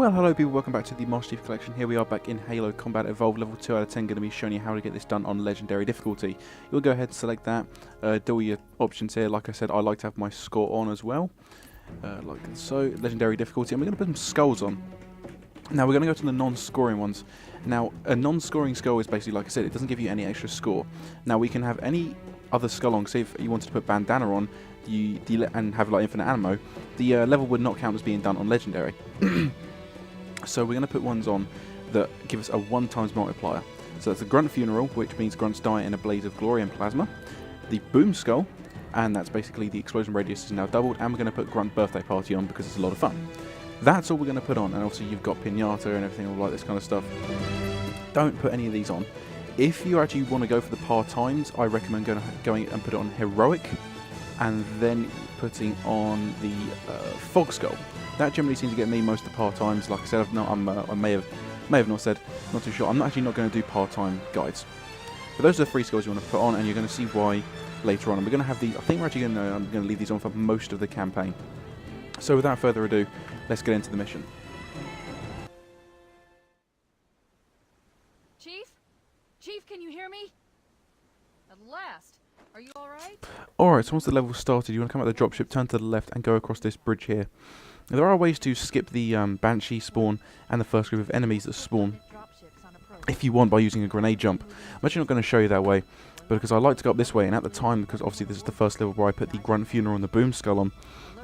Well, hello people, welcome back to the Master Chief Collection. Here we are back in Halo Combat Evolved level 2 out of 10, going to be showing you how to get this done on Legendary difficulty. You'll go ahead and select that, do all your options here. Like I said, I like to have my score on as well, like so, Legendary difficulty, and we're going to put some skulls on. Now we're going to go to the non-scoring ones. Now, a non-scoring skull is basically, like I said, it doesn't give you any extra score. Now we can have any other skull on, say if you wanted to put bandana on, and have like infinite ammo, the level would not count as being done on Legendary. So we're going to put ones on that give us a 1x multiplier. So that's the Grunt Funeral, which means grunts die in a blaze of glory and plasma. The Boom Skull, and that's basically the explosion radius is now doubled. And we're going to put Grunt Birthday Party on because it's a lot of fun. That's all we're going to put on. And obviously you've got Pinata and everything, all like this kind of stuff. Don't put any of these on. If you actually want to go for the part-times, I recommend going and put it on Heroic, and then putting on the Fog Skull. That generally seems to get me most of the part-times. Like I said, I may have not said, not too sure. I'm actually not going to do part-time guides. But those are the 3 skills you want to put on, and you're going to see why later on. And we're going to have these. I think we're actually I'm going to leave these on for most of the campaign. So without further ado, let's get into the mission. Chief, can you hear me? At last. Are you alright? Alright, so once the level started, you want to come out of the dropship, turn to the left, and go across this bridge here. Now, there are ways to skip the Banshee spawn and the first group of enemies that spawn, if you want, by using a grenade jump. I'm actually not going to show you that way, but because I like to go up this way, and at the time, because obviously this is the first level where I put the Grunt Funeral and the Boom Skull on,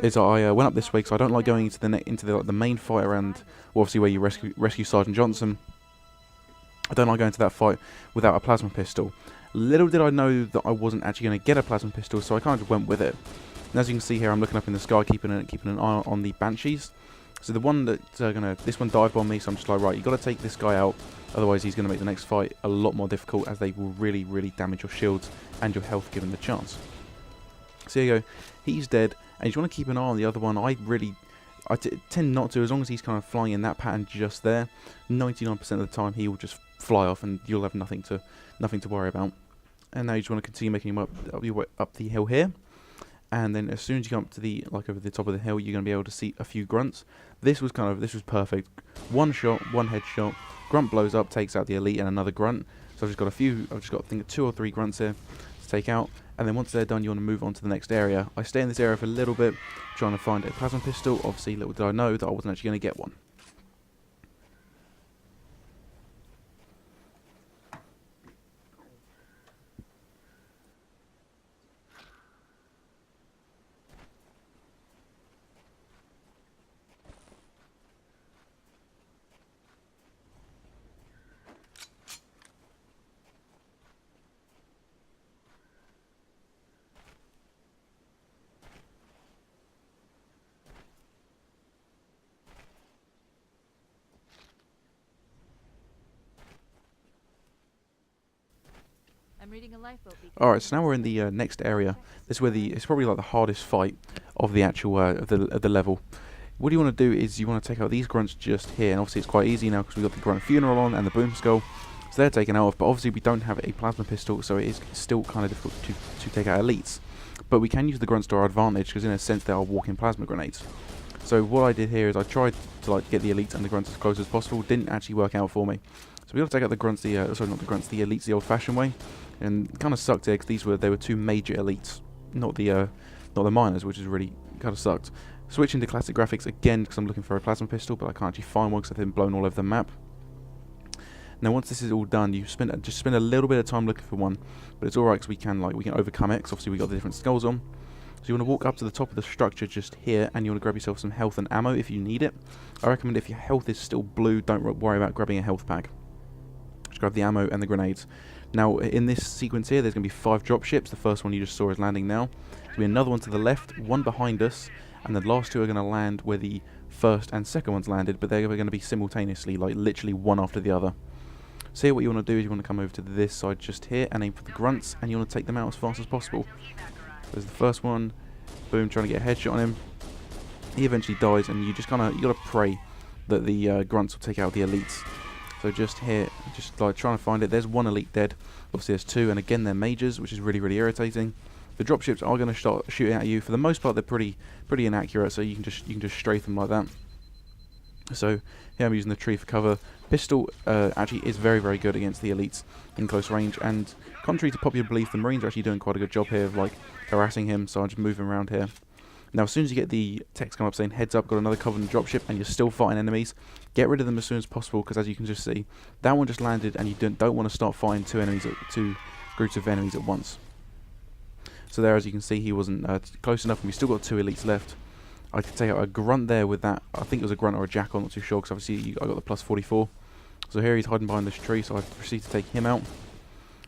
is I went up this way because I don't like going into the main fight around, well, obviously where you rescue Sergeant Johnson. I don't like going to that fight without a plasma pistol. Little did I know that I wasn't actually going to get a plasma pistol, so I kind of went with it. And as you can see here, I'm looking up in the sky, keeping an eye on the Banshees. So the one that's this one dived on me, so I'm just like, right, you've got to take this guy out, otherwise he's going to make the next fight a lot more difficult, as they will really, really damage your shields and your health given the chance. So here you go, he's dead, and you want to keep an eye on the other one. I tend not to, as long as he's kind of flying in that pattern just there. 99% of the time he will just fly off, and you'll have nothing to worry about. And now you just want to continue making him up the hill here. And then as soon as you come up to the, like over the top of the hill, you're going to be able to see a few grunts. This was perfect. One shot, one headshot. Grunt blows up, takes out the elite and another grunt. So I've just got I think 2 or 3 grunts here to take out. And then once they're done, you want to move on to the next area. I stay in this area for a little bit, trying to find a plasma pistol. Obviously, little did I know that I wasn't actually going to get one. I'm reading a lifeboat. Alright, so now we're in the next area. This is where it's probably like the hardest fight of the actual of the level. What you want to do is you want to take out these grunts just here, and obviously it's quite easy now because we've got the Grunt Funeral on and the Boom Skull, so they're taken out of. But obviously we don't have a plasma pistol, so it is still kind of difficult to take out elites. But we can use the grunts to our advantage because in a sense they are walking plasma grenades. So what I did here is I tried to like get the elites and the grunts as close as possible. Didn't actually work out for me. So we got to take out the grunts, the elites the old-fashioned way. And it kind of sucked here because they were 2 major elites, not the miners, which is really kind of sucked. Switching to classic graphics again because I'm looking for a plasma pistol, but I can't actually find one because they've been blown all over the map. Now once this is all done, you just spend a little bit of time looking for one, but it's alright because we can overcome it. Because obviously we got the different skulls on. So you want to walk up to the top of the structure just here, and you want to grab yourself some health and ammo if you need it. I recommend if your health is still blue, don't worry about grabbing a health pack. Just grab the ammo and the grenades. Now, in this sequence here, there's going to be 5 dropships. The first one you just saw is landing now. There'll be another one to the left, one behind us, and the last 2 are going to land where the first and second ones landed, but they're going to be simultaneously, like literally one after the other. So here what you want to do is you want to come over to this side just here and aim for the grunts, and you want to take them out as fast as possible. There's the first one, boom, trying to get a headshot on him. He eventually dies, and you got to pray that the grunts will take out the elites. So just here, just like trying to find it. There's 1 elite dead. Obviously there's 2, and again they're majors, which is really, really irritating. The dropships are going to start shooting at you. For the most part, they're pretty inaccurate, so you can just strafe them like that. So here I'm using the tree for cover. Pistol actually is very, very good against the elites in close range, and contrary to popular belief, the Marines are actually doing quite a good job here of like harassing him, so I'm just moving around here. Now as soon as you get the text come up saying heads up, got another Covenant dropship, and you're still fighting enemies, get rid of them as soon as possible, because as you can just see, that one just landed and you don't want to start fighting two groups of enemies at once. So there, as you can see, he wasn't close enough, and we still got 2 elites left. I could take out a grunt there with that. I think it was a grunt or a jackal, I'm not too sure, because obviously I got the plus 44. So here he's hiding behind this tree, so I proceed to take him out.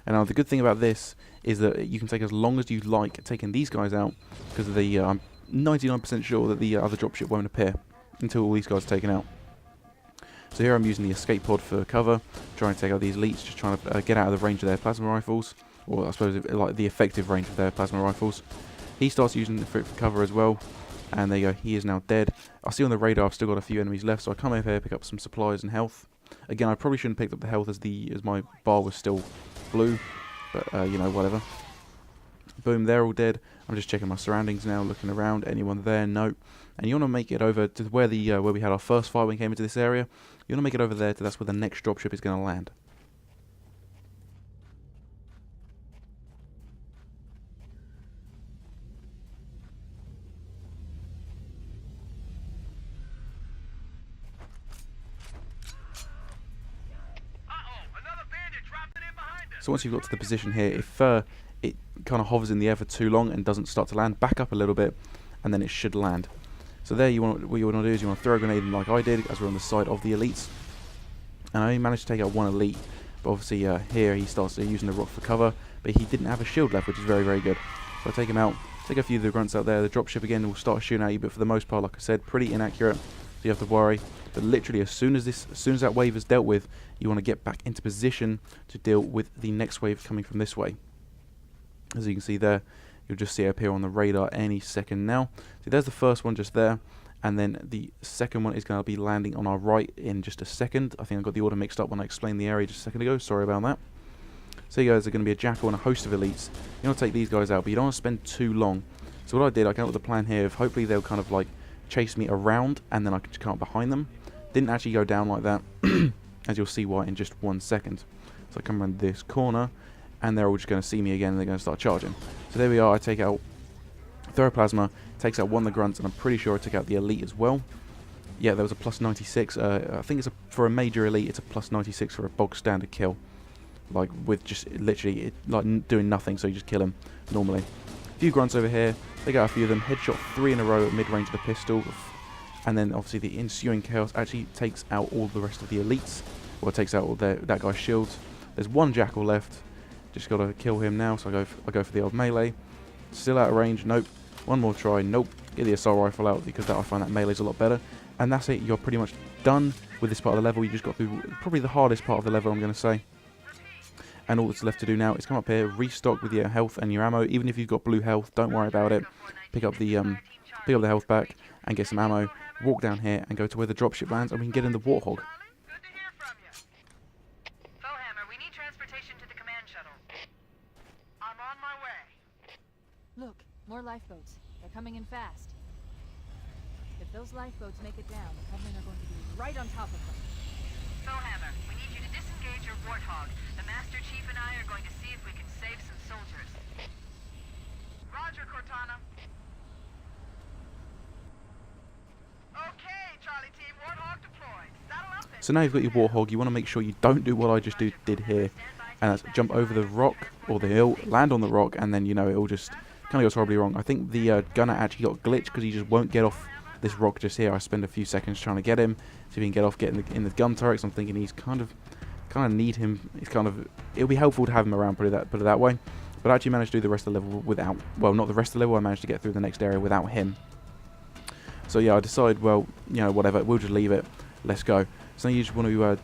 And now the good thing about this is that you can take as long as you like taking these guys out, because I'm 99% sure that the other dropship won't appear until all these guys are taken out. So here I'm using the escape pod for cover, trying to take out these elites, just trying to get out of the range of their plasma rifles, or I suppose like the effective range of their plasma rifles. He starts using it for cover as well, and there you go, he is now dead. I see on the radar I've still got a few enemies left, so I come over here, pick up some supplies and health. Again, I probably shouldn't have picked up the health as my bar was still blue, but you know, whatever. Boom, they're all dead. I'm just checking my surroundings now, looking around. Anyone there? No. And you want to make it over to where where we had our first fight when we came into this area. You want to make it over there, to that's where the next dropship is going to land. So once you've got to the position here, if it kind of hovers in the air for too long and doesn't start to land, back up a little bit, and then it should land. So there, what you want to do is you want to throw a grenade in like I did, as we're on the side of the elites. And I only managed to take out 1 elite, but obviously here he starts using the rock for cover, but he didn't have a shield left, which is very, very good. So I take him out, take a few of the grunts out there. The dropship again will start shooting at you, but for the most part, like I said, pretty inaccurate. So you have to worry. But literally, as soon as that wave is dealt with, you want to get back into position to deal with the next wave coming from this way. As you can see there, you'll just see it appear on the radar any second now. So there's the first one just there, and then the second one is going to be landing on our right in just a second. I think I got the order mixed up when I explained the area just a second ago. Sorry about that. So you guys are going to be a jackal and a host of elites. You want to take these guys out, but you don't want to spend too long. So what I did, I came up with a plan here of hopefully they'll kind of like chase me around, and then I can just come up behind them. Didn't actually go down like that, as you'll see why in just 1 second. So I come around this corner, and they're all just going to see me again, and they're going to start charging. So there we are. I take out Plasma, takes out 1 of the grunts, and I'm pretty sure I took out the elite as well. Yeah, there was a plus 96. I think it's for a major elite, it's a plus 96 for a bog standard kill. Like with just literally like doing nothing, so you just kill him normally. A few grunts over here. They got a few of them. Headshot 3 in a row at mid-range of the pistol. And then obviously the ensuing chaos actually takes out all the rest of the elites. Well, it takes out all that guy's shields. There's 1 jackal left. Just got to kill him now, so I go for the old melee. Still out of range. Nope. 1 more try. Nope. Get the assault rifle out, because I find that melee's a lot better. And that's it. You're pretty much done with this part of the level. You just got through probably the hardest part of the level, I'm going to say. And all that's left to do now is come up here, restock with your health and your ammo. Even if you've got blue health, don't worry about it. Pick up the health back and get some ammo. Walk down here and go to where the dropship lands, and we can get in the Warthog. We need transportation to the command shuttle. I'm on my way. Look, more lifeboats. They're coming in fast. If those lifeboats make it down, the Covenant are going to be right on top of them. Bowhammer, we need you to disengage your Warthog. The Master Chief and I are going to see if we can save some soldiers. Roger, Cortana. Okay, Charlie Team, Warthog deployed. Saddle up and... So now you've got your Warthog, you want to make sure you don't do what I just did here. And that's jump over the rock, or the hill, land on the rock, and then, you know, it all just kind of goes horribly wrong. I think the gunner actually got glitched, because he just won't get off this rock just here. I spend a few seconds trying to get him, see if he can get off, get in the gun turrets. I'm thinking he's kind of need him. It's kind of, it'll be helpful to have him around, put it that way. But I actually managed to do the rest of the level without, well, not the rest of the level, I managed to get through the next area without him. So yeah, I decided, well, you know, whatever, we'll just leave it, let's go. So now you just want to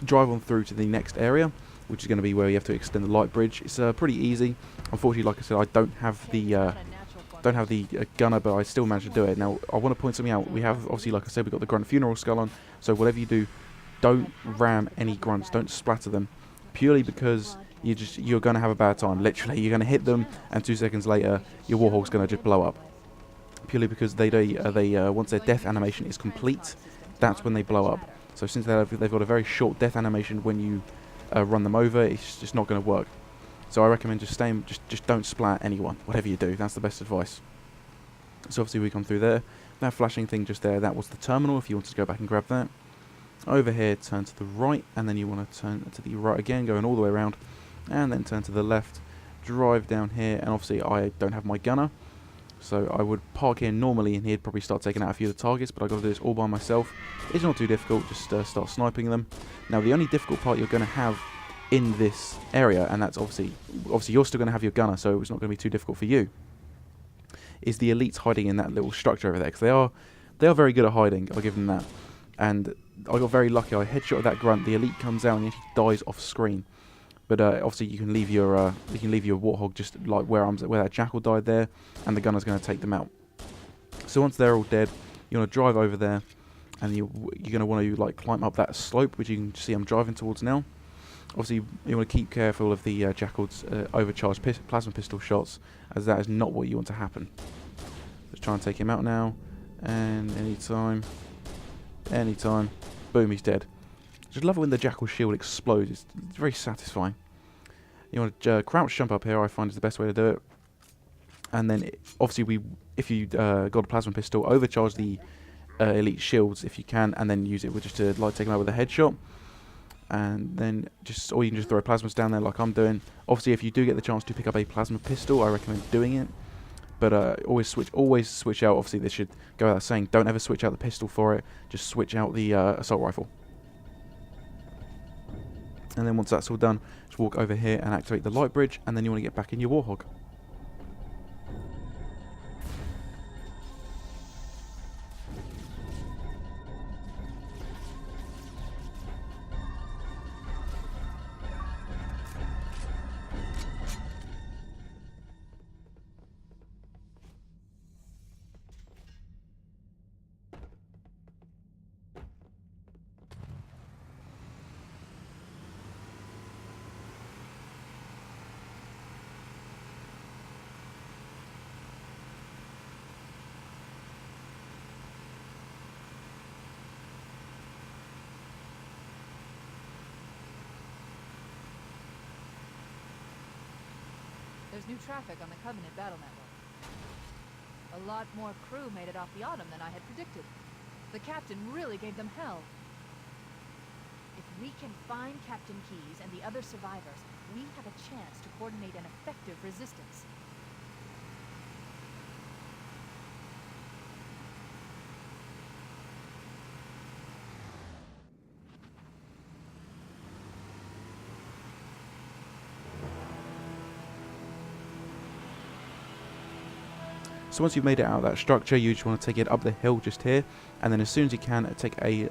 drive on through to the next area, which is going to be where you have to extend the light bridge. It's pretty easy. Unfortunately, like I said, I don't have the gunner, but I still managed to do it. Now, I want to point something out. We have, obviously, like I said, we've got the Grunt Funeral skull on, so whatever you do, don't ram any grunts, don't splatter them, purely because you're going to have a bad time. Literally, you're going to hit them, and 2 seconds later, your Warhog's going to just blow up. Purely because they once their death animation is complete, that's when they blow up. So since they've got a very short death animation when you run them over, it's just not going to work. So I recommend just just don't splat anyone, whatever you do. That's the best advice. So obviously we come through there. That flashing thing just there, that was the terminal, if you wanted to go back and grab that. Over here, turn to the right, and then you want to turn to the right again, going all the way around, and then turn to the left, drive down here, and obviously I don't have my gunner, so I would park here normally, and he'd probably start taking out a few of the targets, but I've got to do this all by myself. It's not too difficult, just start sniping them. Now the only difficult part you're going to have in this area, and that's obviously you're still going to have your gunner, so it's not going to be too difficult for you, is the elites hiding in that little structure over there, because they are very good at hiding, I'll give them that. And I got very lucky, I headshotted that grunt, the elite comes out and he actually dies off screen. But obviously you can leave your warthog just like where that jackal died there, and the gunner's going to take them out. So once they're all dead, you want to drive over there, and you're going to want to like climb up that slope, which you can see I'm driving towards now. Obviously you want to keep careful of the jackal's overcharged plasma pistol shots, as that is not what you want to happen. Let's try and take him out now, and anytime, boom, he's dead. Just love it when the jackal shield explodes. It's very satisfying. You want to crouch jump up here, I find is the best way to do it. And then obviously if you got a plasma pistol, overcharge the elite shields if you can, and then use it just to like take them out with a headshot. And then or you can just throw plasmas down there like I'm doing. Obviously if you do get the chance to pick up a plasma pistol, I recommend doing it. But always switch out. Obviously this should go without saying, don't ever switch out the pistol for it, just switch out the assault rifle. And then once that's all done, just walk over here and activate the light bridge, and then you want to get back in your warthog. There's new traffic on the Covenant battle network. A lot more crew made it off the Autumn than I had predicted. The captain really gave them hell. If we can find Captain Keyes and the other survivors, we have a chance to coordinate an effective resistance. So once you've made it out of that structure, you just want to take it up the hill just here, and then as soon as you can, take a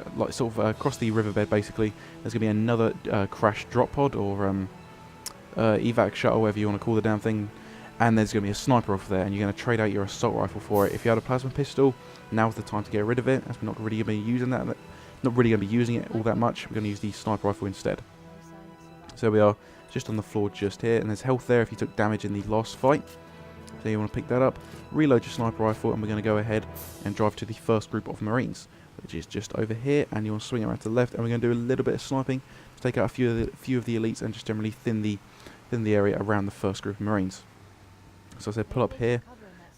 across the riverbed. Basically, there's going to be another crash drop pod or evac shuttle, whatever you want to call the damn thing, and there's going to be a sniper off there, and you're going to trade out your assault rifle for it. If you had a plasma pistol, now's the time to get rid of it, as we're not really going to be using that. Not really going to be using it all that much. We're going to use the sniper rifle instead. So we are just on the floor just here, and there's health there if you took damage in the last fight. So you want to pick that up, reload your sniper rifle, and we're going to go ahead and drive to the first group of Marines, which is just over here, and you want to swing around to the left, and we're going to do a little bit of sniping to take out a few of the elites and just generally thin the area around the first group of Marines. So I said pull up here,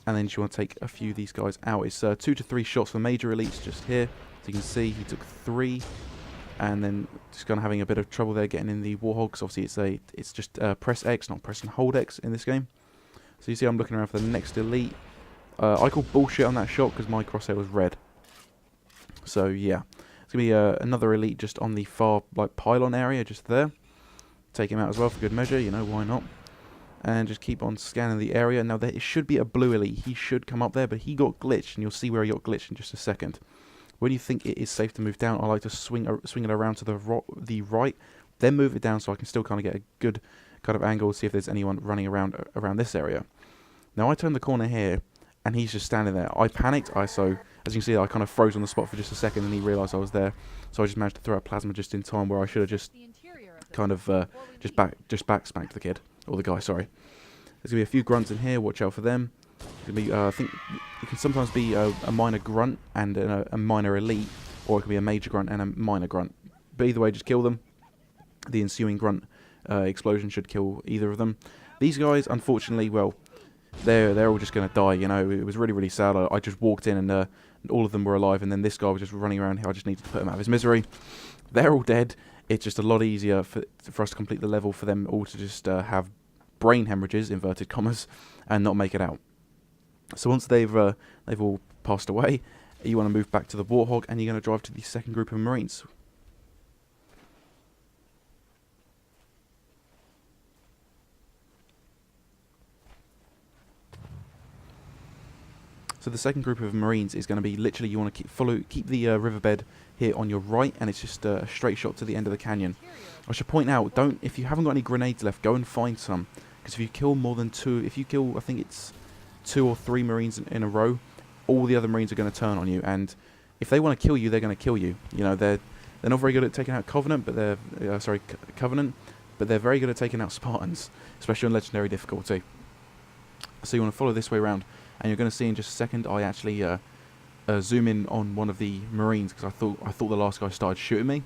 and then you want to take a few of these guys out. It's 2 to 3 shots for major elites just here. So you can see he took 3, and then just kind of having a bit of trouble there getting in the Warthog, because obviously it's just press X, not press and hold X in this game. So you see I'm looking around for the next elite. I call bullshit on that shot because my crosshair was red. So yeah, it's going to be another elite just on the far pylon area just there. Take him out as well for good measure, you know, why not. And just keep on scanning the area. Now there should be a blue elite. He should come up there, but he got glitched, and you'll see where he got glitched in just a second. When you think it is safe to move down, I like to swing it around to the right, then move it down so I can still kind of get a good kind of angle, see if there's anyone running around this area. Now I turned the corner here, and he's just standing there. I panicked. So as you can see, I kind of froze on the spot for just a second, and he realised I was there. So I just managed to throw a plasma just in time, where I should have just kind of just back spanked the kid, or the guy. Sorry. There's gonna be a few grunts in here. Watch out for them. There's gonna be, I think you can sometimes be a minor grunt and a minor elite, or it could be a major grunt and a minor grunt. But either way, just kill them. The ensuing grunt explosion should kill either of them. These guys, unfortunately, well, they're all just going to die, you know. It was really, really sad. I just walked in and all of them were alive, and then this guy was just running around here. I just needed to put him out of his misery. They're all dead. It's just a lot easier for us to complete the level for them all to just have brain hemorrhages, inverted commas, and not make it out. So once they've all passed away, you want to move back to the Warthog, and you're going to drive to the second group of Marines. So the second group of Marines is going to be literally, you want to keep the riverbed here on your right, and it's just a straight shot to the end of the canyon. I should point out, if you haven't got any grenades left, go and find some, because if you kill more than 2, if you kill, I think it's 2 or 3 Marines in a row, all the other Marines are going to turn on you, and if they want to kill you, they're going to kill you. You know, they're not very good at taking out Covenant, but Covenant, but they're very good at taking out Spartans, especially on legendary difficulty. So you want to follow this way around. And you're going to see in just a second, I actually zoom in on one of the Marines, because I thought the last guy started shooting me.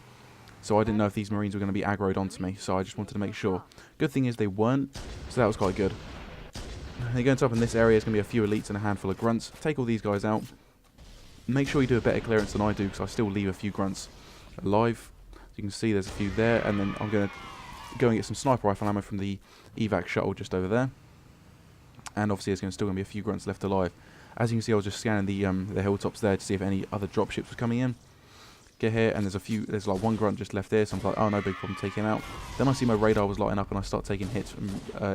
So I didn't know if these Marines were going to be aggroed onto me. So I just wanted to make sure. Good thing is they weren't, so that was quite good. They're going to up in this area. It's going to be a few elites and a handful of grunts. Take all these guys out. Make sure you do a better clearance than I do, because I still leave a few grunts alive. So you can see there's a few there. And then I'm going to go and get some sniper rifle ammo from the evac shuttle just over there. And obviously there's still going to be a few grunts left alive. As you can see, I was just scanning the hilltops there to see if any other dropships were coming in. Get here, and there's like 1 grunt just left there, so I'm like, oh, no big problem, take him out. Then I see my radar was lighting up, and I start taking hits from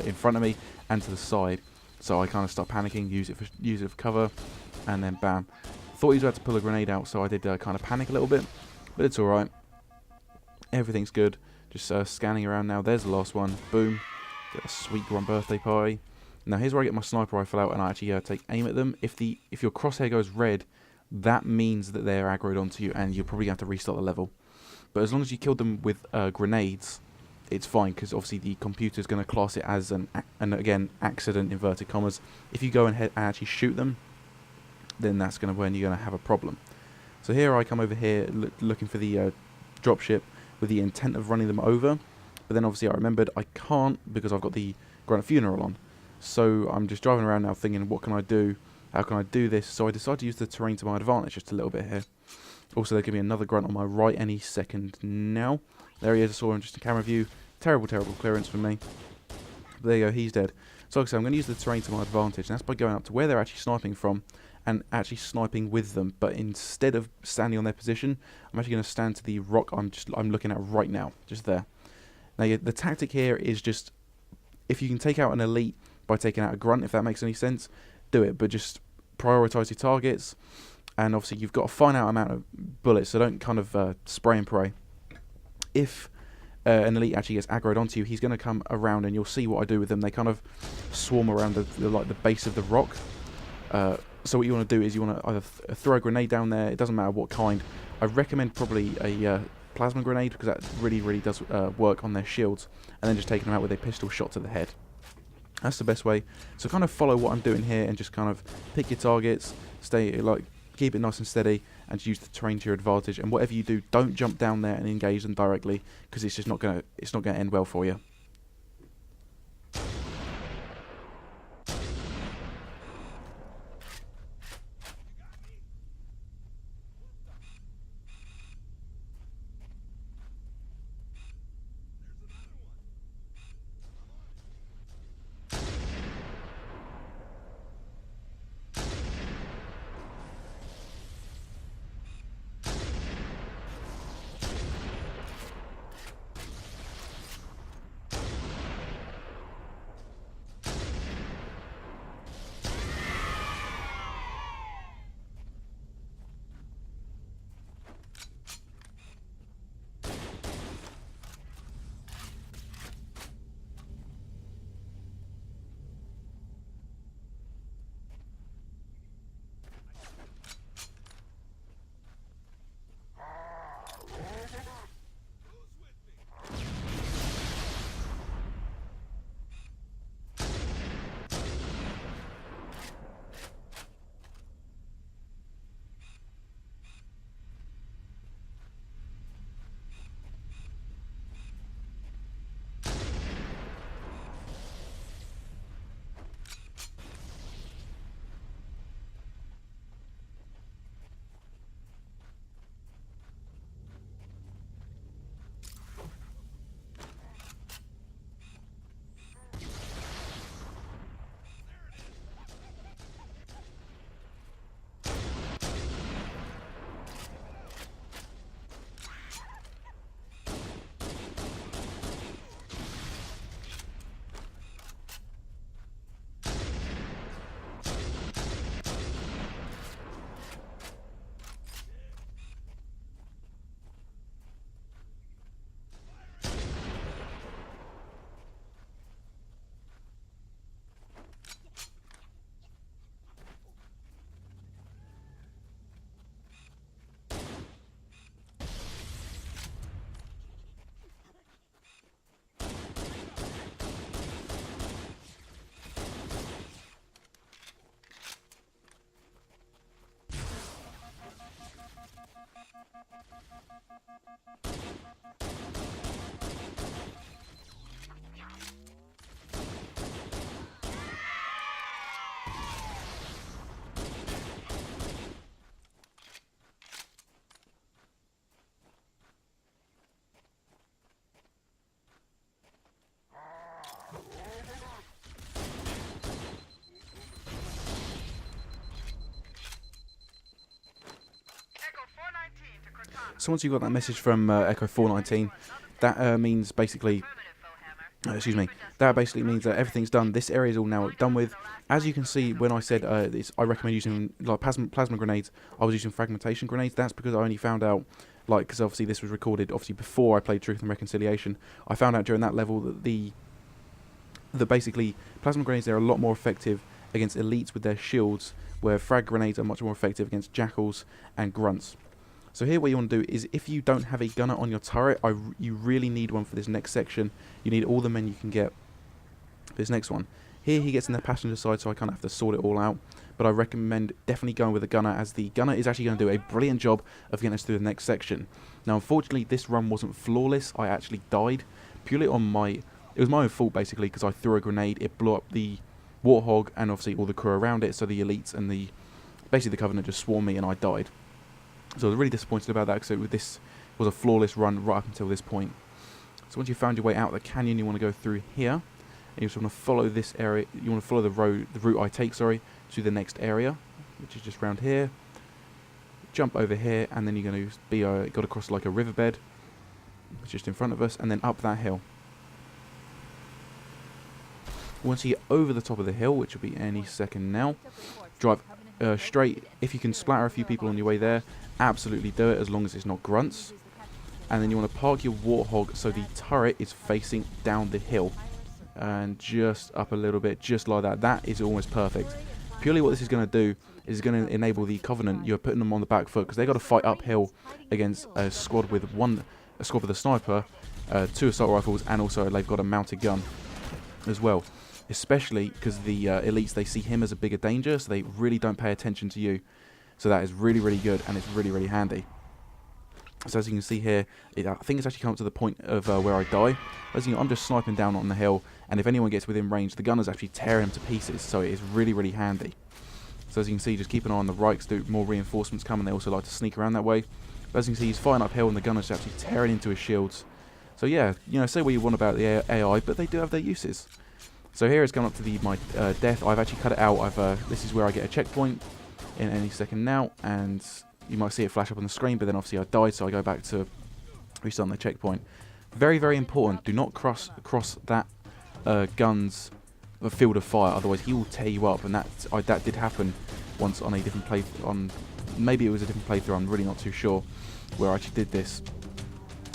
in front of me and to the side. So I kind of start panicking, use it for cover, and then bam. Thought he was about to pull a grenade out, so I did kind of panic a little bit, but it's alright. Everything's good. Just scanning around now. There's the last one. Boom. Get a sweet grunt birthday party. Now here's where I get my sniper rifle out and I actually take aim at them. If your crosshair goes red, that means that they're aggroed onto you, and you're probably going to have to restart the level. But as long as you killed them with grenades, it's fine, because obviously the computer's going to class it as an again, accident, inverted commas. If you go ahead and actually shoot them, then that's when you're going to have a problem. So here I come over here looking for the dropship with the intent of running them over. But then obviously I remembered I can't, because I've got the Grunt Funeral on. So I'm just driving around now thinking, what can I do? How can I do this? So I decided to use the terrain to my advantage just a little bit here. Also, there could be another grunt on my right any second now. There he is. I saw him just in camera view. Terrible, terrible clearance for me. But there you go. He's dead. So like I said, I'm going to use the terrain to my advantage. And that's by going up to where they're actually sniping from and actually sniping with them. But instead of standing on their position, I'm actually going to stand to the rock I'm looking at right now. Just there. Now, the tactic here is just, if you can take out an elite by taking out a grunt, if that makes any sense, do it, but just prioritize your targets, and obviously you've got a finite amount of bullets, so don't kind of spray and pray. If an elite actually gets aggroed onto you, he's going to come around, and you'll see what I do with them. They kind of swarm around the base of the rock. So what you want to do is you want to either throw a grenade down there. It doesn't matter what kind. I recommend probably a plasma grenade, because that really, really does work on their shields, and then just taking them out with a pistol shot to the head. That's the best way. So kind of follow what I'm doing here and just kind of pick your targets, keep it nice and steady, and use the terrain to your advantage. And whatever you do, don't jump down there and engage them directly, because it's just not gonna end well for you. So once you've got that message from Echo 419, that means basically, excuse me, that basically means that everything's done. This area is all now done with. As you can see, when I said I recommend using like plasma grenades, I was using fragmentation grenades. That's because I only found out, like, because obviously this was recorded obviously before I played Truth and Reconciliation. I found out during that level that basically plasma grenades are a lot more effective against elites with their shields, where frag grenades are much more effective against jackals and grunts. So here what you want to do is, if you don't have a gunner on your turret, you really need one for this next section. You need all the men you can get for this next one. Here he gets in the passenger side, so I kind of have to sort it all out. But I recommend definitely going with a gunner, as the gunner is actually going to do a brilliant job of getting us through the next section. Now unfortunately this run wasn't flawless. I actually died purely on it was my own fault basically, because I threw a grenade, it blew up the Warthog and obviously all the crew around it, so the elites and basically the Covenant just swarmed me and I died. So I was really disappointed about that, because this was a flawless run right up until this point. So once you've found your way out of the canyon, you want to go through here, and you just want to follow this area. You want to follow the route I take, sorry, to the next area, which is just around here. Jump over here, and then you're going to be got across like a riverbed, just in front of us, and then up that hill. Once you get over the top of the hill, which will be any second now, drive straight. If you can splatter a few people on your way there, absolutely do it, as long as it's not grunts. And then you want to park your Warthog so the turret is facing down the hill, and just up a little bit, just like that. That is almost perfect. Purely what this is going to do is going to enable the Covenant. You're putting them on the back foot, because they got to fight uphill against a squad with a squad with a sniper, 2 assault rifles, and also they've got a mounted gun as well. Especially because the elites, they see him as a bigger danger, so they really don't pay attention to you. So that is really, really good, and it's really, really handy. So as you can see here, I think it's actually come up to the point of where I die. As you know, I'm just sniping down on the hill, and if anyone gets within range, the gunner's actually tearing them to pieces, so it is really, really handy. So as you can see, just keep an eye on the right, because more reinforcements come, and they also like to sneak around that way. But as you can see, he's fighting uphill, and the gunner's actually tearing into his shields. So yeah, you know, say what you want about the AI, but they do have their uses. So here it's come up to my death. I've actually cut it out. This is where I get a checkpoint in any second now, and you might see it flash up on the screen, but then obviously I died, so I go back to restart the checkpoint. Very, very important. Do not cross that gun's field of fire, otherwise he will tear you up, and that did happen once on a different maybe it was a different playthrough, I'm really not too sure, where I actually did this.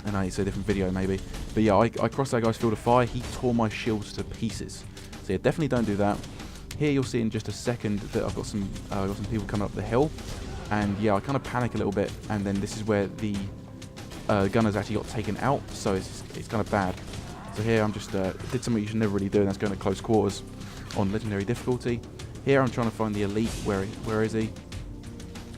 And it's a different video maybe, but yeah, I crossed that guy's field of fire. He tore my shields to pieces. So yeah, definitely don't do that. Here you'll see in just a second that I've got some people coming up the hill, and yeah, I kind of panic a little bit, and then this is where the gunner's actually got taken out, so it's kind of bad. So here I'm just did something you should never really do, and that's going to close quarters on legendary difficulty. Here I'm trying to find the elite. Where is he?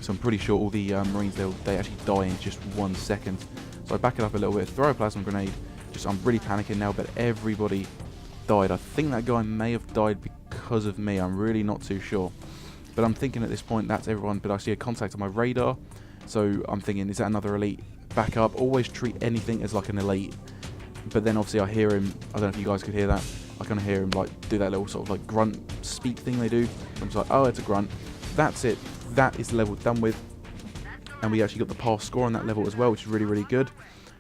So I'm pretty sure all the Marines, they actually die in just 1 second. So I back it up a little bit, throw a plasma grenade. I'm really panicking now, but everybody died. I think that guy may have died because of me. I'm really not too sure. But I'm thinking at this point that's everyone, but I see a contact on my radar. So I'm thinking, is that another elite? Back up. Always treat anything as like an elite. But then obviously I hear him, I don't know if you guys could hear that. I kind of hear him like do that little sort of like grunt speak thing they do. I'm just like, oh, it's a grunt. That's it. That is the level done with. And we actually got the pass score on that level as well, which is really, really good.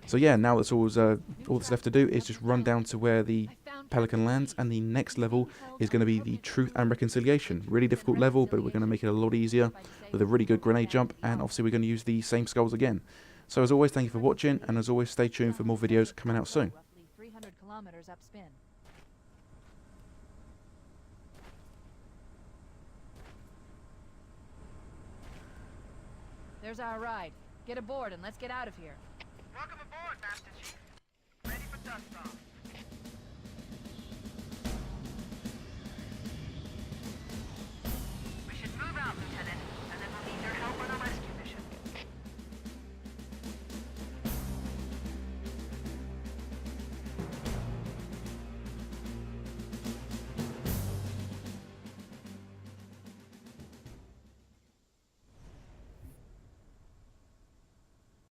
So yeah, now that's all that's left to do is just run down to where the Pelican lands, and the next level is going to be the Truth and Reconciliation. Really difficult level, but we're going to make it a lot easier with a really good grenade jump, and obviously we're going to use the same skulls again. So as always, thank you for watching, and as always, stay tuned for more videos coming out soon. Roughly 300 kilometers upspin. There's our ride. Get aboard and let's get out of here. Welcome aboard, Master Chief. Ready for dust off.